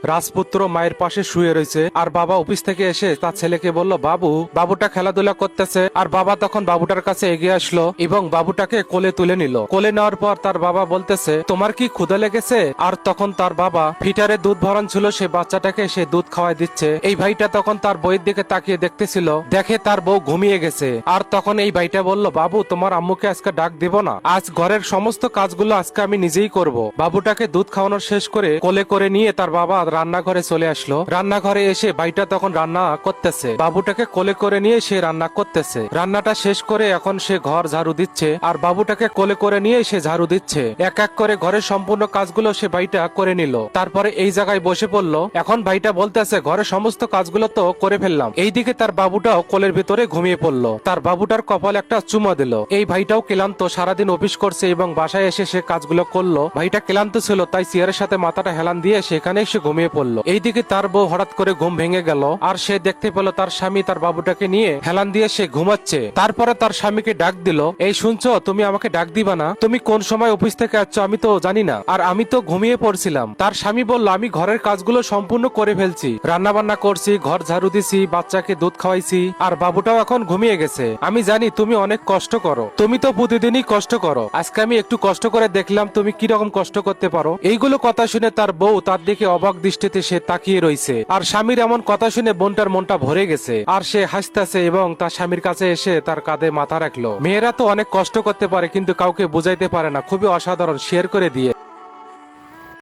রাজপুত্র মায়ের পাশে শুয়ে রয়েছে আর বাবা অফিস থেকে এসে তার ছেলেকে বলল, বাবুটা খেলাধুলা করতেছে। আর বাবা তখন বাবুটার কাছে এগিয়ে আসলো এবং বাবুটাকে কোলে তুলে নিল। কোলে নেওয়ার পর তার বাবা বলতেছে, তোমার কি ক্ষুধা লেগেছে? আর তখন তার বাবা ফিটারে দুধ ভরান ছিল, সে বাচ্চাটাকে সে দুধ খাওয়াই দিচ্ছে। এই ভাইটা তখন তার বইয়ের দিকে তাকিয়ে দেখতেছিল, দেখে তার বউ ঘুমিয়ে গেছে। আর তখন এই ভাইটা বলল, বাবু তোমার আম্মুকে আজকে ডাক দিব না, আজ ঘরের সমস্ত কাজগুলো আজকে আমি নিজেই করব। বাবুটাকে দুধ খাওয়ানোর শেষ করে কোলে করে নিয়ে তার বাবা রান্নাঘরে চলে আসলো। রান্নাঘরে এসে ভাইটা তখন রান্না করতেছে, বাবুটাকে কোলে করে নিয়ে সে রান্না করতেছে। রান্নাটা শেষ করে এখন সে ঘর ঝাড়ু দিচ্ছে আর বাবুটাকে কোলে করে নিয়ে সে ঝাড়ু দিচ্ছে। এক এক করে ঘরের সম্পূর্ণ কাজগুলো সে ভাইটা করে নিল। তারপরে এই জায়গায় বসে পড়লো। এখন ভাইটা বলতেছে, ঘরের সমস্ত কাজগুলো তো করে ফেললাম। এইদিকে তার বাবুটাও কোলের ভিতরে ঘুমিয়ে পড়লো। তার বাবুটার কপালে একটা চুমা দিল। এই ভাইটাও ক্লান্ত, সারাদিন অফিস করছে এবং বাসায় এসে সে কাজগুলো করলো। ভাইটা ক্লান্ত ছিল, তাই চেয়ারের সাথে মাথাটা হেলান দিয়ে সেখানে সে ঘুমিয়ে পড়লো। এইদিকে তার বউ হঠাৎ করে ঘুম ভেঙে গেল আর সে দেখতে পেল তার স্বামী তার বাবুটাকে নিয়ে হেলান দিয়ে সে ঘুমাচ্ছে। তারপরে তার স্বামীকে ডাক দিল, এই শুনছো, তুমি আমাকে ডাক দিবা না? তুমি কোন সময় অফিস থেকে আসছো আমি তো জানি না, আর আমি তো ঘুমিয়ে পড়ছিলাম। তার স্বামী বলল, আমি ঘরের কাজগুলো সম্পূর্ণ করে ফেলছি, রান্না বান্না করছি, ঘর ঝাড়ু দিছি, বাচ্চাকে দুধ খাওয়াইছি, আর বাবুটাও এখন ঘুমিয়ে গেছে। আমি জানি তুমি অনেক কষ্ট করো, তুমি তো প্রতিদিনই কষ্ট করো, আজকে আমি একটু কষ্ট করে দেখলাম তুমি কিরকম কষ্ট করতে পারো। এইগুলো কথা শুনে তার বউ তার দিকে অবাক দৃষ্টিতে সে তাকিয়ে রয়েছে। আর স্বামীর এমন কথা শুনে বোনটার মনটা ভরে গেছে আর সে হাসতেছে এবং তার স্বামীর কাছে এসে তার কাঁধে মাথা রাখলো। মেয়েরা তো অনেক কষ্ট করতে পারে কিন্তু কাউকে বুঝাইতে পারে না, খুবই অসাধারণ, শেয়ার করে দিয়ে।